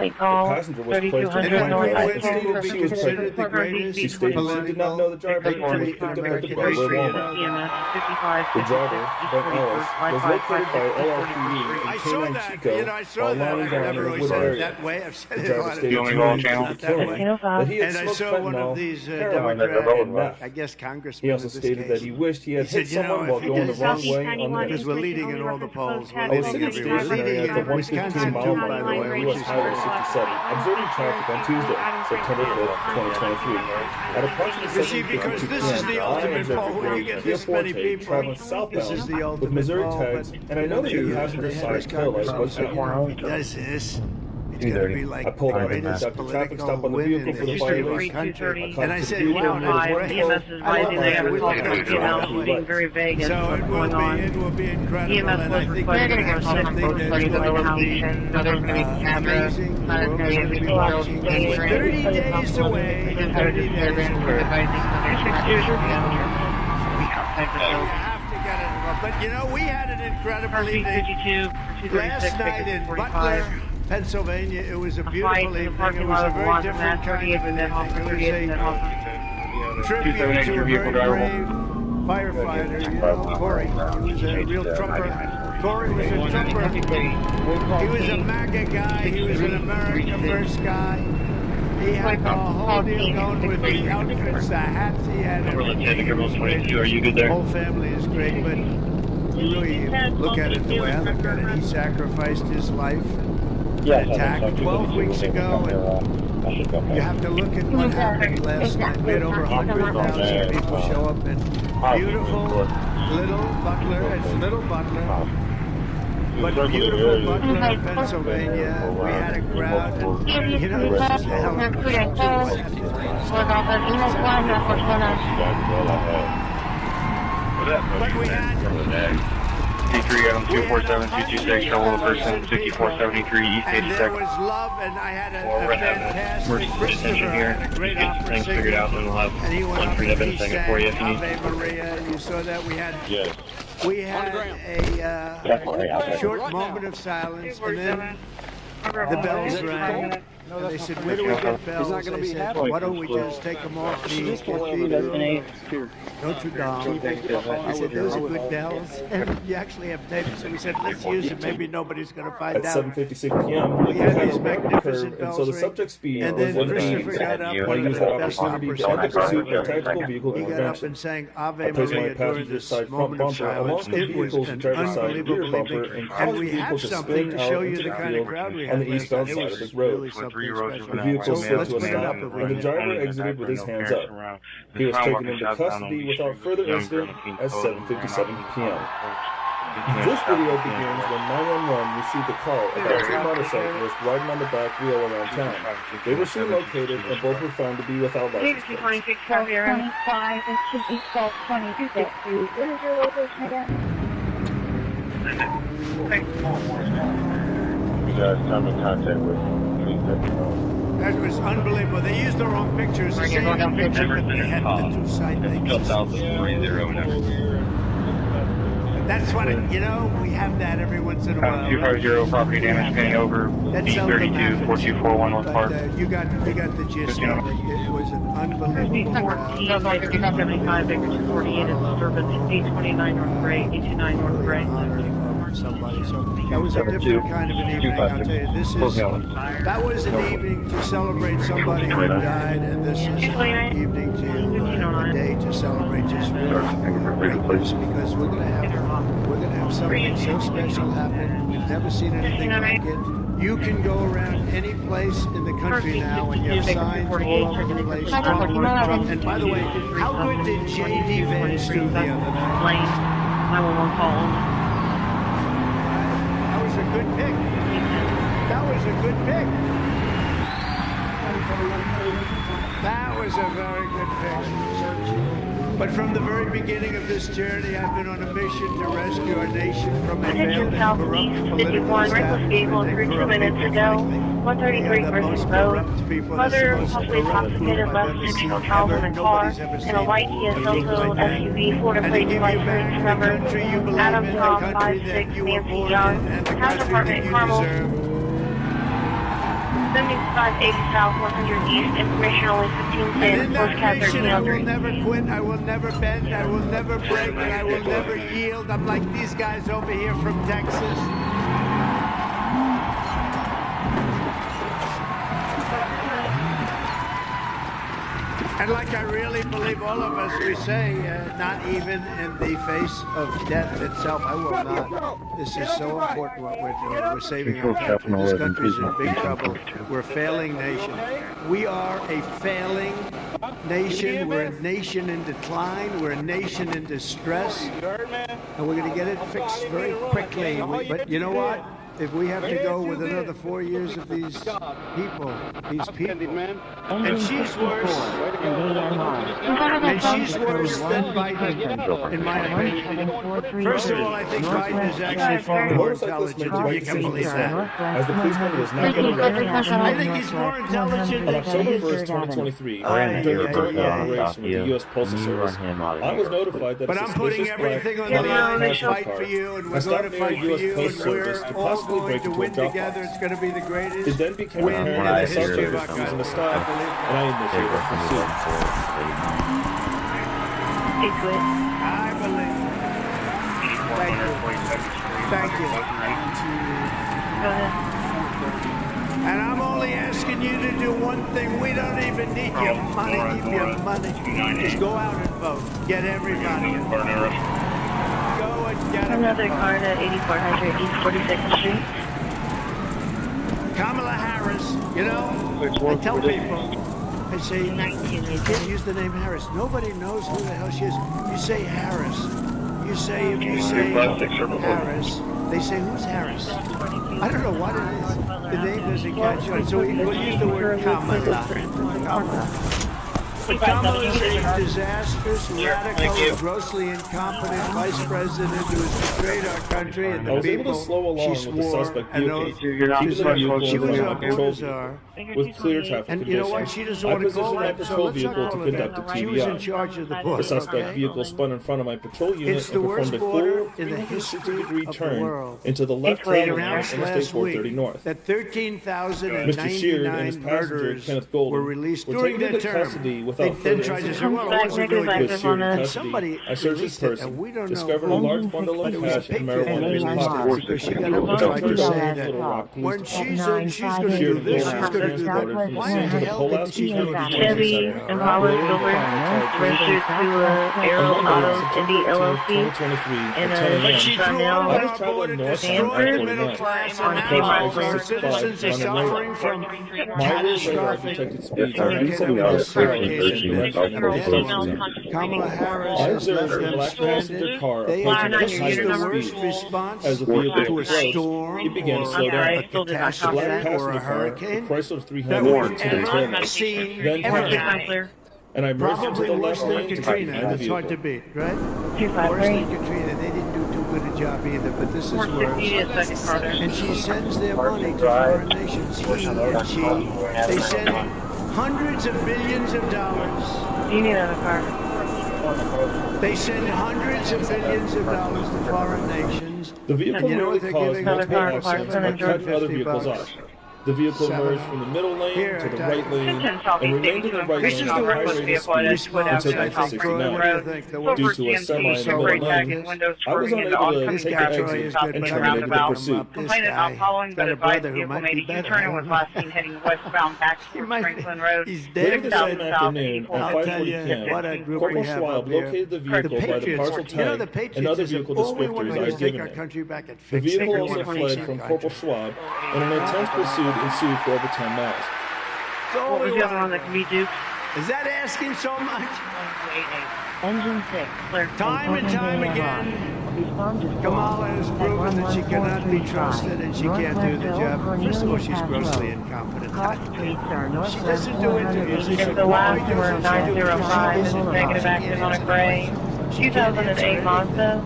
The passenger was placed in the and stated that she was pregnant. She stated she did not know the driver and was picked up at the Broward Walmart. The driver, Ben Ellis, was located by LRPE in K9 Chico while lying down in a wood area. The driver stated to the killing that he had smoked fentanyl, heroin, and meth. I guess Congressman. He also stated that he wished he had hit someone while going the wrong way on the because we're leading in all the polls. I was sitting stationary at the 115 mile mark on US Highway 67, observing traffic on Tuesday, September 5th, 2023. At approximately 7:52 p.m., I observed a gray Kia Forte traveling southbound with Missouri tags, and I noticed the passenger side tail light was out. Does this? It's going to be like I pulled the out greatest the traffic stop on the win vehicle in for the the history of this violation. country. And I said, wow, EMS is advising they have a call for EMS being very vague as to what's going on. It will be incredible. EMS was requested for a call from both parties of the location. There's going to be cameras. Not going to be any details. 30 days away. 30 days away. But you know, we had an incredible evening last night in Butler, Pennsylvania. It was a beautiful evening. It was a very different kind of an evening. It was a tribute to a very brave firefighter, you know, Corey. He was a real trumper. Corey was a trumper. He was a MAGA guy. He was an America First guy. He had the whole deal going with the outfits, the hats he had. The whole family is great, but you really look at it the way I look at it. He sacrificed his life and attacked 12 weeks ago. And you have to look at what happened last night. We had over 100,000 people show up in beautiful little Butler. It's little Butler. But beautiful Butler, Pennsylvania, we had a crowd, and you know, it's just a hell of a but we had D3 on 247-226, trouble person, 5473 East 82nd. And there was love, and I had a fantastic Christopher here. Great opera things figured out, and we'll have and he went one up for you and in a he second sang for you if you need. Ave Maria. You saw that we had a short moment of silence, and then the bells rang. And they said, where do we get bells? They said, why don't we just take them off the cathedral, Notre Dame? I said, those are good bells. And you actually have tapes. So we said, let's use it. Maybe nobody's going to find At out. 7:56 p.m., We had these a ramp magnificent curve, and so the bells subject's speed and was then 180. Christopher got up I used that opportunity to end the pursuit of tactical vehicle He got up intervention. and sang Ave I placed my Maria during passenger this side front moment of bumper along silence. the It was vehicle's an driver's side rear unbelievable bumper evening. and And caused the we vehicle have to something spin to out show you into the the kind of field crowd we on had the last eastbound night. It side of was the road. really something special. The vehicle So slid let's to a bring it stop, up. and the driver exited with his hands up. He was taken into custody without further incident at 7:57 p.m. This video begins when 911 received a call about two motorcyclists riding on the back wheel around town. They were soon located, and both were found to be without license plates. 25, it should be 1226. What is your location again? You guys come in contact with, please let me know. That was unbelievable. They used the wrong pictures. The same picture, but they had the two side things. That's what you know. We have that every once in a while. 250 property damage pending over That's seldom B32 4241 West Park. you got the gist of it. It was an unbelievable crowd. 75 Baker 248 is disturbance 829 North Gray, 829 North Gray. Somebody. So that was a different kind of an evening. I'll tell you, that was an evening to celebrate somebody who died, and this is an evening a day to celebrate just greatness, because we're gonna have something so special happen. We've never seen anything like it. You can go around any place in the country now, and you have signs all over the place. Trump. And by the way, how good did J.D. Vance do the other night? 911 call. That was a good pick. That was a good pick. That was a very good pick. But from the very beginning of this journey, I've been on a mission to rescue our nation from a failed and corrupt political establishment. 2 minutes ago. 133 versus Road. Mother possibly intoxicated left fictional child in a car in a white Kia Soto SUV, Florida plate license number Adam Tom 56 Nancy Young, House Apartment Carmel. 7580 South, 100 East, information only 15 And cents, in post that cat mission, I will 1303. never quit, I will never bend, I will never break, and I will never yield. I'm like these guys over here from Texas. And like I really believe all of us, we say, not even in the face of death itself, I will not. This is so important what we're doing. We're saving our country. This country's in big trouble. We're a failing nation. We are a failing nation. We're a nation in decline. We're a nation in distress. And we're going to get it fixed very quickly. But you know what? If we have to go with another 4 years of these people, and she's worse, than Biden, in my opinion. First of all, I think Biden is actually far more intelligent, if you can believe that. As the policeman was not going to recognize I think he's more intelligent on than October 1st, 2023, during a joint operation with the U.S. Postal Service, I was notified that But a I'm putting suspicious black everything on the line to passport fight for card you, and we're has going to stopped near fight a for U.S. you, Postal and Service we're to all possibly going break to into a win drop together. box. It's going to be the It greatest then became win apparent in that the the history of our suspect was country. in a stop, and I initiated a pursuit. Hey, quit. I believe. Thank you. Go ahead. And I'm only asking you to do one thing. We don't even need your money. Keep your money. Just go out and vote. Get everybody in. Go and get them. Another car at 8400 East 42nd Street. Kamala Harris, you know, I tell people, I say, you can't use the name Harris. Nobody knows who the hell she is. You say Harris. You say, if you say Harris, they say, who's Harris? I don't know what it is. The name doesn't catch on. So we'll use the word Kamala. Kamala is a disastrous, radical, grossly incompetent vice president who has betrayed our country and I the was able people. to slow along She with the swore suspect an vehicle, oath. keeping the vehicle She was in our my patrol border vehicle czar. with clear traffic And you know what? She conditions. doesn't I want to call positioned my that, so patrol let's not vehicle to call it conduct a that. She was in TBI. charge of the The border. suspect okay? vehicle spun in front of my patrol unit It's and the worst performed a border full in the 360-degree history of the turn world. into the left They lane on Announced Interstate last 430 week North. that Mr. Sheard and his 13,099 passenger, murders Kenneth Golden, were released were during taken that into term. custody They without then further tried to say, incident. well, it wasn't really With good. Sheard in And custody, somebody I searched his released it, person, and we don't know discovered a who, large bundle but of it was a cash and pig that marijuana in his released it pocket. because she got up and Which I tried to turned say over to that Little Rock Police when Department. she said she's going to Sheard do and this, Golden she's were going to do transported that. from the Why scene the to the hell didn't Pulaski she do County it? Chevy Center. Impala Later, Silver, registered to Aero On Monday, Autos Indy September 18th, LLC, 2023, and at 10 But she a.m. threw Darnell, all I was our traveling border, north on destroyed the middle I-49. class, on and now Capitol our Exit citizens are running suffering late. from My radar catastrophic detected speeds are hurricane 97 that miles was per hour in hurricane this direction and Girl, approaching female, us. conscious Kamala Harris I has left observed a them black passenger stranded. car They approaching are, at this high is the speed. worst response As the vehicle to a approached, storm it began to or slow a down. Still did not The copy black that. catastrophe or a passenger car, the hurricane Chrysler that 300 we've into the ever turn, seen then ever. turned, and I merged into Probably the worse left than lane to get Katrina. behind the That's hard to vehicle. beat, right? 253. Worse than Katrina. They didn't do too good a job either, but this is worse. 460 second car there. And she sends their money to foreign nations. He and she, they send hundreds of billions of dollars. You need another car. They send hundreds of billions of dollars to foreign nations. The vehicle And you know what nearly they're caused giving multiple us? accidents Another and car, cut other 50 vehicles bucks. off. The vehicle Seven. merged from the middle lane Here, to the I right lane and remained in the right This lane is at the a high worst rate of vehicle speed response, until I exit think. Troy, 69. what do you think? The worst? Due to a semi in the middle lane, I was unable to This take guy the Troy exit is good, and but I terminated gotta the back him pursuit. up. This Complained about guy following, got but a advised brother who vehicle might made be a better. U-turn and was last seen heading westbound back towards might be. Franklin Road. He's Later dead. the South, same south, afternoon, at 84. I'll tell 5:40 you p.m., what a group we Corporal have Schwab up here. located the The vehicle by the Patriots, partial you know, the tag Patriots and other is vehicle all we want descriptors to I do had is take given our him. country back and The fix it. vehicle We also want to fled fix from our Corporal country. Schwab, and an intense pursuit ensued for over 10 miles. That's all What we was the other want one to that do. can be duped? Is that asking so much? Engine 6. Clear. Time and time again, Respond to Kamala has proven that she cannot be trusted and she can't do the job. First of all, she's grossly incompetent. Cross streets are She northwest doesn't do interviews. She It's said, the "Why last doesn't number she do it?" 905 She is isn't negative right. active on a She gray. can't answer 2008 anything. Mazda.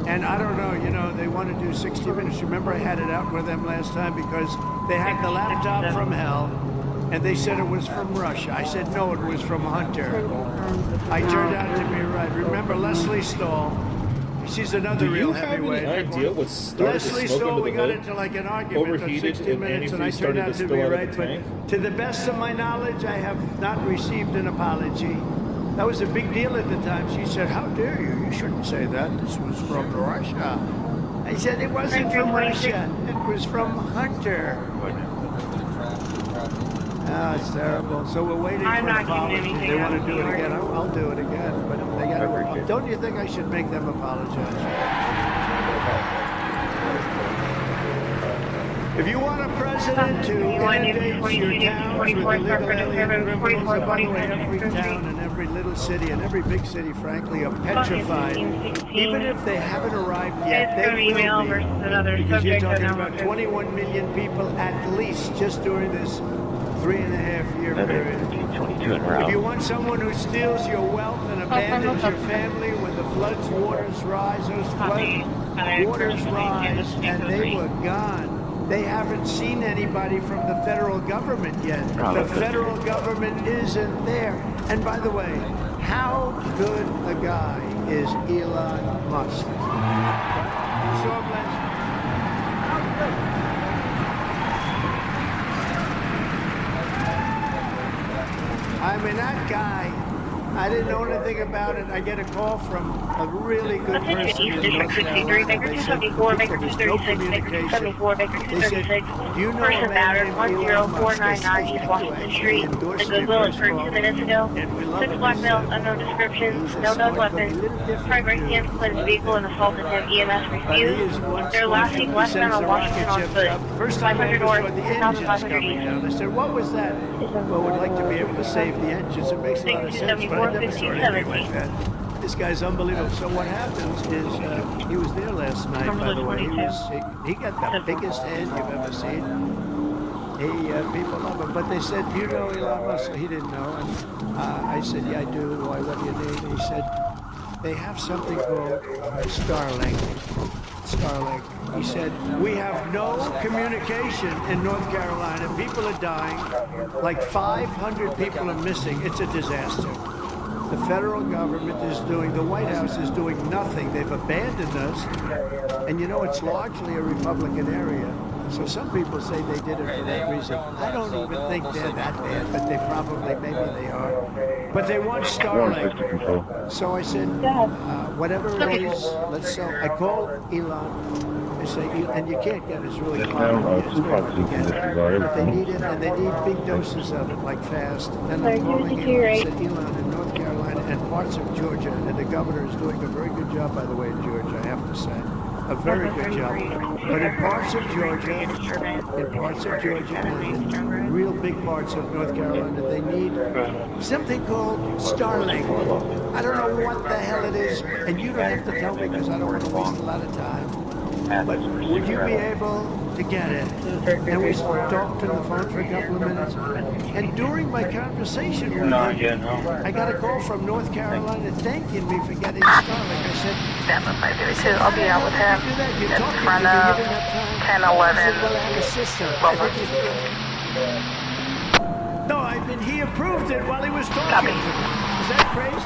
And I don't know, you know, they want to do 60 minutes. Remember I had it out with them last time because they had the laptop from hell and they said it was from Russia. I said, no, it was from Hunter. I turned out to be right. Remember Leslie Stahl? She's another Do real you have heavyweight. any idea what started Leslie the smoke Stahl, under we the got hood? into like an argument for Overheated 60 and minutes, and I antifreeze turned started out to to spill be out of right. the But tank? to the best of my knowledge, I have not received an apology. That was a big deal at the time. She said, "How dare you? You shouldn't say that. This was from Russia." I said, "It wasn't from Russia. It was from Hunter." Ah, it's terrible. So we're waiting I'm for an not giving apology. anything They want to out do it to you. again. I'll do it again, but they got to. Don't you think I should make them apologize? If you want a president to inundate your towns with illegal alien criminals, and by the way, every town and every little city and every big city, frankly, are petrified. Even if they haven't arrived yet, they will be. Because you're talking about 21 million people at least just during this 3.5-year period. If you want someone who steals your wealth and abandons your family when the floods waters rise, those flood waters rise and they were gone. They haven't seen anybody from the federal government yet. The federal government isn't there. And by the way, how good a guy is Elon Musk? So blessed. How good? I mean, that guy, I didn't know anything about it. I get a call from a really good person in North Carolina. They said, there's no communication. They said, do you know a Person man battered named Elon Musk? 10499 East Washington Street. The Goodwill occurred 2 minutes ago. 6 black males, unknown description, no known weapon. Tried breaking into his vehicle and assaulted him. EMS refused. They're last seen westbound on Washington on foot. First time I 500 ever north, saw the engines 1500 coming east. down. I said, what was that? Well, we'd like to be able to save the engines. It makes a lot of sense, but I never saw anything like that. This guy's unbelievable. So what happens is, he was there last night, by the way. He got the biggest hand you've ever seen. People love him. But they said, do you know Elon Musk? He didn't know. And I said, yeah, I do. Why, what do you need? And he said, they have something called Starlink. He said, we have no communication in North Carolina. People are dying. Like 500 people are missing. It's a disaster. The federal government is doing, the White House is doing nothing. They've abandoned us. And you know, it's largely a Republican area. So some people say they did it for that reason. I don't even think they're that bad, but they probably, maybe they are. But they want Starlink. So I said, whatever it is, let's sell. I called Elon. I say, and you can't get it, it's really hard. It's very hard to get it. But they need it, and they need big doses of it, like fast. Then I'm calling Elon. I said, Elon, in North Carolina and parts of Georgia, and the governor is doing a very good job, by the way, in Georgia, I have to say. A very good job. But in parts of Georgia, and in real big parts of North Carolina, they need something called Starlink. I don't know what the hell it is, and you don't have to tell me because I don't want to waste a lot of time. But would you be able to get it? And we talked on the phone for a couple of minutes. And during my conversation with him, I got a call from North Carolina thanking me for getting Starlink. I said, I'll be out with him in front of 1011. No, he approved it while he was talking to me. Is that crazy?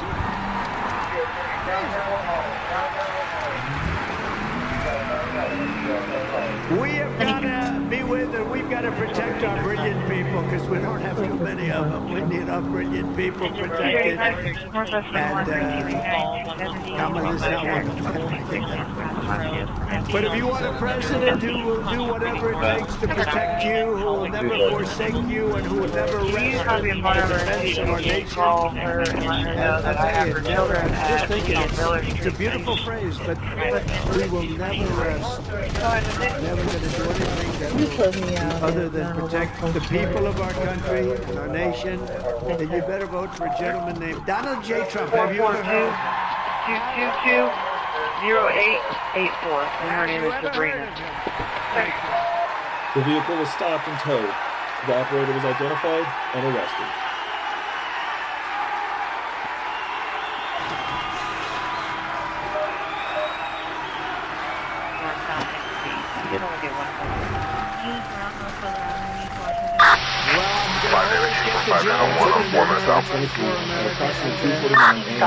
We have got to be with and we've got to protect our brilliant people because we don't have too many of them. We need our brilliant people protected. And Kamala is not one of them. But if you want a president who will do whatever it takes to protect you, who will never forsake you, and who will never rest in the defense of our nation, and I tell you, just think it's a beautiful phrase, but we will never rest. Never going to do anything that will, other than protect the people of our country and our nation. Then you better vote for a gentleman named Donald J. Trump. Have you ever heard? 222-0884. And her name is Sabrina. The vehicle was stopped and towed. The operator was identified and arrested. Well, can always get the job done in the North for America.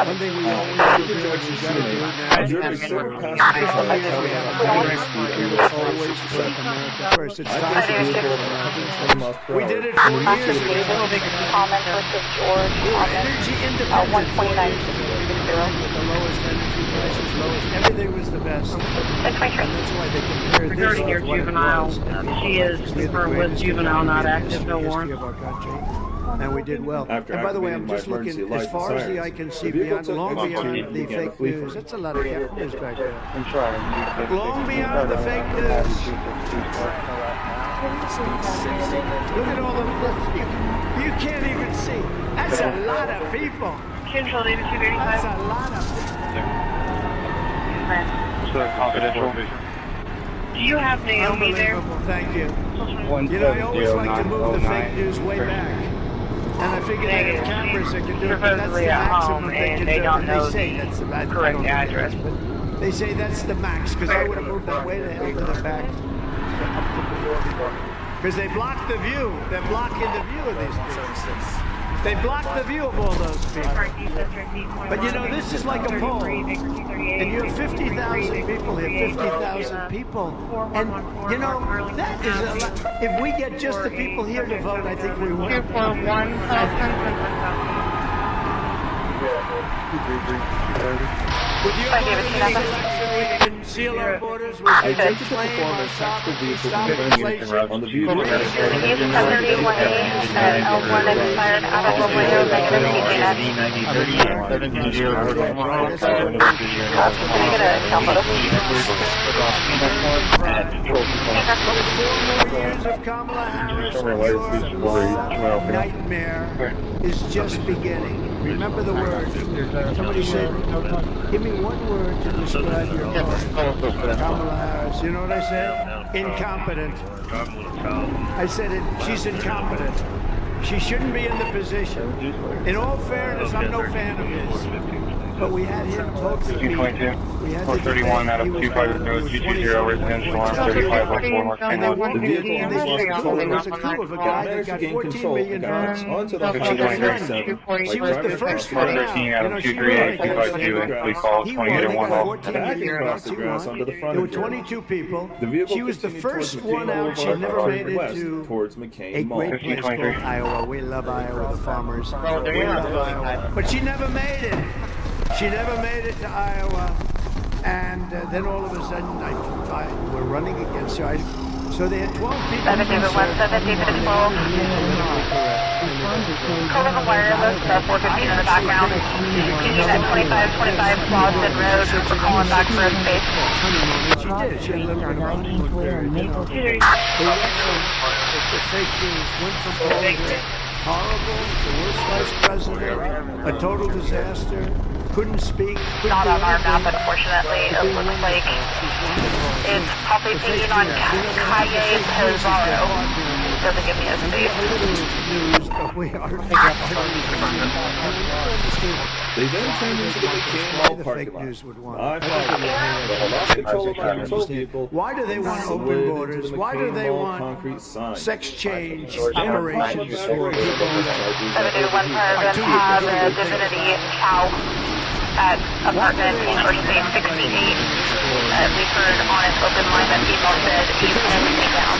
One thing we always do is we got to do now. Observing several passengers on the highway speed and was always set America first. It's I time passed to the do vehicle it. at 120 miles per hour. We did it 4 years ago. Comment versus George. We were energy independent 4 years ago. With the lowest energy prices, lowest, everything was the best. And that's why they compared this Regarding your with what it juvenile, was. And she is obviously the confirmed with greatest juvenile, not economy in active, the no history warrant. of our country. And we did well. After And by the way, I'm activating my just looking emergency as lights far and as the eye sirens, can the see vehicle beyond, took long exit beyond two the and began to fake flee news. from That's a lot of fake news back there. I'm trying. Long beyond the fake news. Look at all the you can't even see. That's a lot of people. Control David That's 235. a lot of So confidential. Do you have Naomi there? Unbelievable. Thank you. You know, I always like to move the fake news way back. And I figured that if cameras that can do it, but that's the Supposedly at maximum home, they and can they do. don't And know they say the that's the correct address. But they say that's the max, because I would have moved that way to hell to the back. Because they block the view. They're blocking the view of these people. They block the view of all those people. But you know, this is like a poll. And you have 50,000 people here, 50,000 people. And you know, that is a lot. If we get just the people here to vote, I think we win. 241,000. Would you vote in this election, we can seal our borders, we I can attempted to claim perform our a tactical sovereignty, vehicle stop inflation. on the view East 731 at L1 expired out of the window, negative TPS. Can I get a cell photo? But it's 4 more years of Kamala Harris, your nightmare is just beginning. Remember the word. Somebody said, give me one word to describe your party. Kamala Harris. You know what I said? Incompetent. I said it. She's incompetent. She shouldn't be in the position. In all fairness, I'm no fan of his. But we had him totally beat. 222. 431 out of 25 Road, GG0 residential on 35 West Walmart. And they won't The be vehicle in was the lost control There was a of coup of a guy that managed to got gain 14 control million and got votes. onto the She highway was 37. She was the first one out. 413 out You of know, she 238, won. 252, and please call He 28 won. and They 1 got hall. 14 Backing million across votes. the He grass won. onto the front There were of the road. 22 people. The vehicle She was the continued first towards one McCain out. She Boulevard, never turning made it west to towards a McCain Mall. great place called 1523. Iowa. We love Iowa, the farmers. We love Iowa. But she never made it. She never made it to Iowa. And then all of a sudden, we're running against her. So they had 12 people. 7 David 1, 7 David 12. Colin Wireless, 415 in the background. At 2525 Boston Road, we're calling back for a space. She did. She had a little bit of a honeymoon period. You know. They went from the fake news, went from horrible, the worst vice president, a total disaster, couldn't speak, couldn't Not do on our map, anything. unfortunately. It looks like She's wonderful. it's probably being on Calle Pizarro. Doesn't give me a And we space. have a little news, but we are They then turned into the McCain Mall the parking fake lot. news would want. I followed them. I lost control of my control vehicle. Why do they want and open slid into borders? the Why do McCain they Mall want concrete sign. sex change Then operations for people that 721 have a Divinity Cow at apartment First Base 68. We've heard on an open line that people said he's going to take down.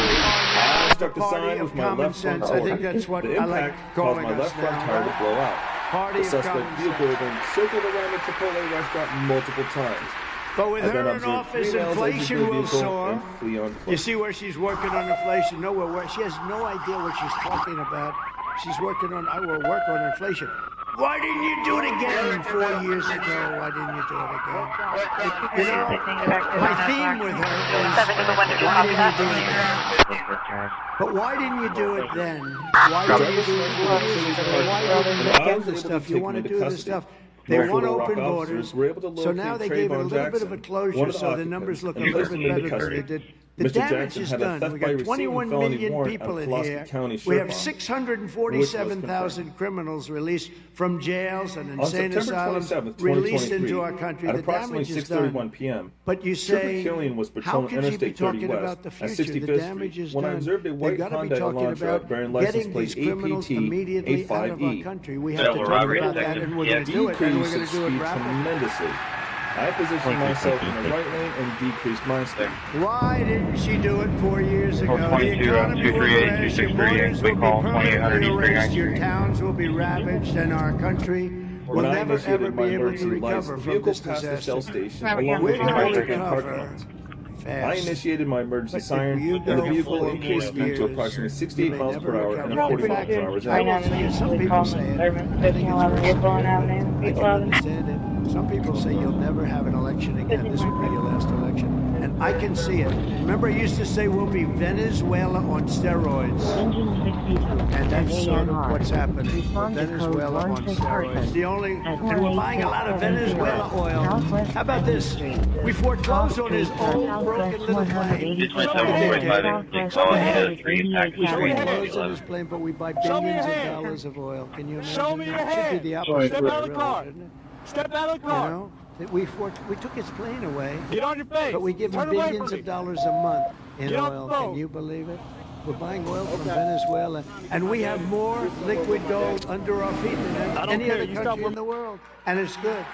I struck the Party sign of with my common left front sense. tire. I think that's what The I like impact caused calling my us left front now. tire to blow out. Party The of suspect common vehicle sense. then circled around the Chipotle restaurant multiple times. But with I then her in observed office, 3 males exit inflation the will vehicle soar. and flee on foot. You see where she's working on inflation? Nowhere where she has no idea what she's talking about. She's working on, I will work on inflation. Why didn't you do it again 4 years ago? Why didn't you do it again? You know, my theme with her is, 7 to the window, why didn't you copy do it then? But why didn't you do it then? Why didn't you do it 4 years ago? Why didn't you do this stuff? You want to do this stuff. They want open borders, so now they gave it a little bit of a closure, so the numbers look a little bit better than they did The Mr. damage Jackson is had a done. theft We by got receiving 21 felony million warrant people on in Pulaski here. County We have Sheriff. 647,000 criminals released from jails and On insane September asylums 27th, released 2023, into our country. at The approximately damage is 6:31 done. p.m., But you Trooper say, Killian was how patrolling could you be Interstate 30 talking West about the at future? 65th The damage Street is when I done. observed a They've white got to be Honda talking Elantra about bearing license getting plate these criminals APT immediately out of our 85E. country. We Yeah, have to well, talk robbery about that, detective. and we're Yeah. going to do it, and we're Decreased going its to do it speed rapidly. tremendously. I positioned myself in the right lane and decreased my speed. Why didn't she do it 4 years ago? The 22, economy will 238, crash, your 263, borders will be call permanently 2800 East erased, 39th your Street. towns will be ravaged, and our country will When I never ever initiated be my able to emergency lights, recover the from vehicle this passed the Shell disaster. station We're along gonna with the recover parking lots. I fast. initiated my emergency But if siren, you and the go vehicle 4 increased more speed to years, approximately you 68 may miles never per hour and recover. 40 miles per hour. I will say, some people say it. I think it's worse than Avenue, it, but I can understand it. Some people say you'll never have an election again. This would be your last election. And I can see it. Remember I used to say we'll be Venezuela on steroids. And that's sort of what's happening. We're Venezuela on steroids. And we're buying a lot of Venezuela oil. How about this? We foreclosed on his old broken little plane. It's my 745 Colony 3 Act We 3. foreclosed on his plane, but we buy billions of dollars of oil. Can you imagine that? It should be the opposite. Step out of the really, car. shouldn't it? Step out of the You car. know, that we took his plane away, Get on your face. but we give him Turn away billions from of me. dollars a month in Get off oil. the phone. Can you believe it? We're buying oil from Venezuela, and we have more liquid gold under our feet than I don't any care. other You stop country with- in the world, and it's good.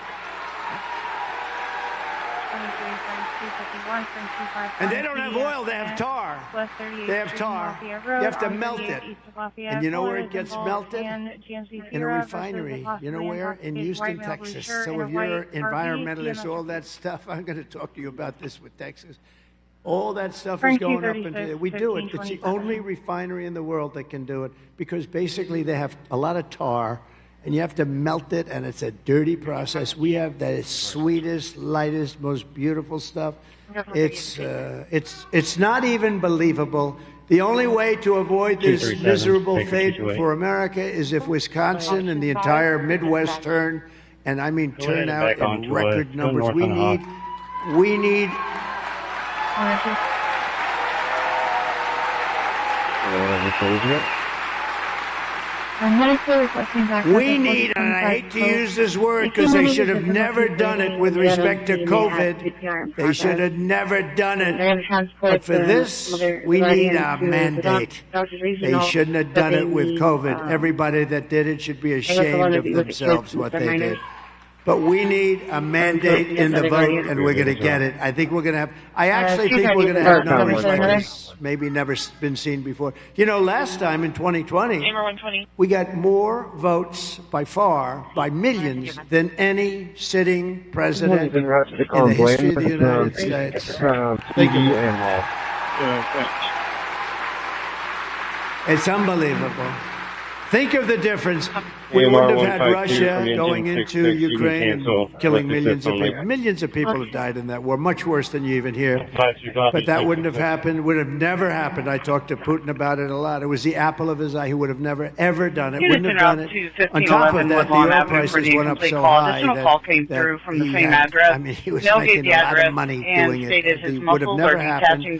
And they don't have oil; they have tar. They have tar. You have to melt it. And you know where it gets melted? In a refinery. You know where? In Houston, Texas. So if you're environmentalists, all that stuff, I'm going to talk to you about this with Texas. All that stuff is going up into there. We do it. It's the only refinery in the world that can do it because basically they have a lot of tar and you have to melt it and it's a dirty process. We have the sweetest, lightest, most beautiful stuff. It's not even believable. The only way to avoid this miserable fate for America is if Wisconsin and the entire Midwest turn, and I mean turn out in record numbers. We need We need, and I hate to use this word because they should have never done it with respect to COVID. They should have never done it. But for this, we need a mandate. They shouldn't have done it with COVID. Everybody that did it should be ashamed of themselves what they did. But we need a mandate in the vote, and we're going to get it. I think we're going to have. I actually think we're going to have numbers like this, maybe never been seen before. You know, last time in 2020, we got more votes by far, by millions, than any sitting president in the history of the United States. It's unbelievable. Think of the difference. We wouldn't have had Russia going into Ukraine and killing millions of people. Millions of people have died in that war, much worse than you even hear. But that wouldn't have happened, would have never happened. I talked to Putin about it a lot. It was the apple of his eye. He would have never, ever done it. Wouldn't have done it. On top of that, the oil prices went up so high that he was making a lot of money doing it. It would have never happened. You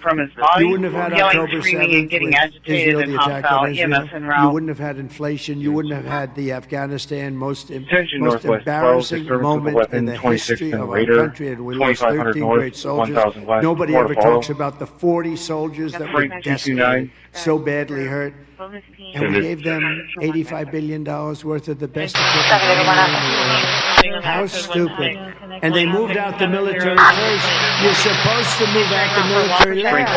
wouldn't have had October 7th with Israel, the attack on Israel. You wouldn't have had inflation. You wouldn't have had the Afghanistan most embarrassing moment in the history of our country, and we lost 13 great soldiers. Nobody ever talks about the 40 soldiers that were decimated, so badly hurt, and we gave them $85 billion worth of the best equipment. How stupid. And they moved out the military first. You're supposed to move out the military last.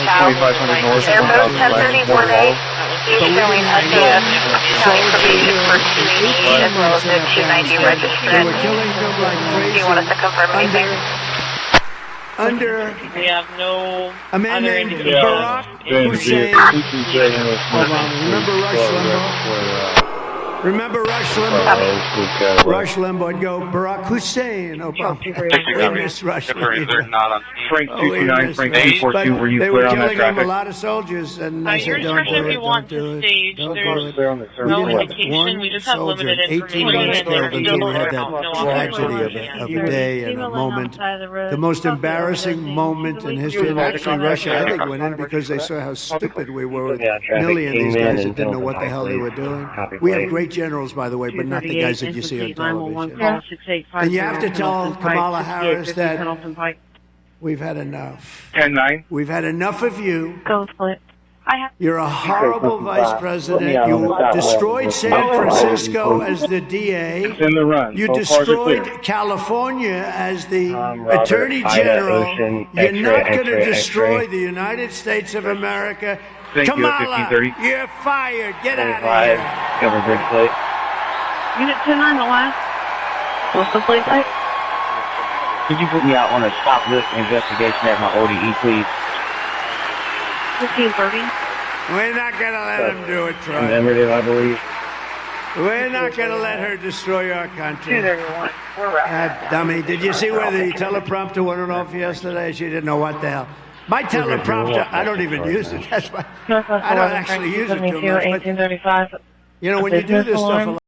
Airbus 1031A, he's showing SAS showing probation for 280 as well as the 290 registrant. Do you want us to confirm anything? Under We have no a man other named individuals. Barack Hussein Obama. Remember Rush Limbaugh? Remember Rush Limbaugh? Rush Limbaugh would go, Barack Hussein Obama. We miss Rush They're Limbaugh. not on Frank Oh, we 229, miss Frank Rush. 242, were you They clear were on that killing them, a traffic? lot of soldiers, and I Your said, don't description, do if it, you want don't do to it. stage, Don't there's do it. Clear on the We surface. no didn't have indication. We one just have soldier, limited 18 information. months And killed there's until no we had that officer tragedy of a day and a moment. The most embarrassing moment in history. And actually, Russia, I think, went in because they saw how stupid we were with a million of these guys that didn't know what the hell they were doing. We have great generals, by the way, but not the guys that you see on television. And you have to tell Kamala Harris that we've had enough. 10-9. We've had enough of you. Go split. I have. You're a horrible vice president. You destroyed San Francisco as the DA. It's in the run. You So cars are destroyed clear. California as the Robert, Attorney Ida, General. Ocean, You're X-ray, not going to X-ray, destroy X-ray. the United States of America. Thank you, Kamala, 1530. you're fired. Get out of 25, here. cover bridge plate. Unit 10-9, the last. What's the plate type? Could you put me out on a stop list investigation at my ODE, please? 1530. We're not going to let him do it, In Troy. Emmerdale, I believe. We're not going to let her destroy our country. 231. We're wrapped. God, dummy, did you see where the teleprompter went off yesterday? She didn't know what the hell. My teleprompter, I don't even use it. That's why I don't actually use it too much. But, 1835. you know, when you do this stuff a lot,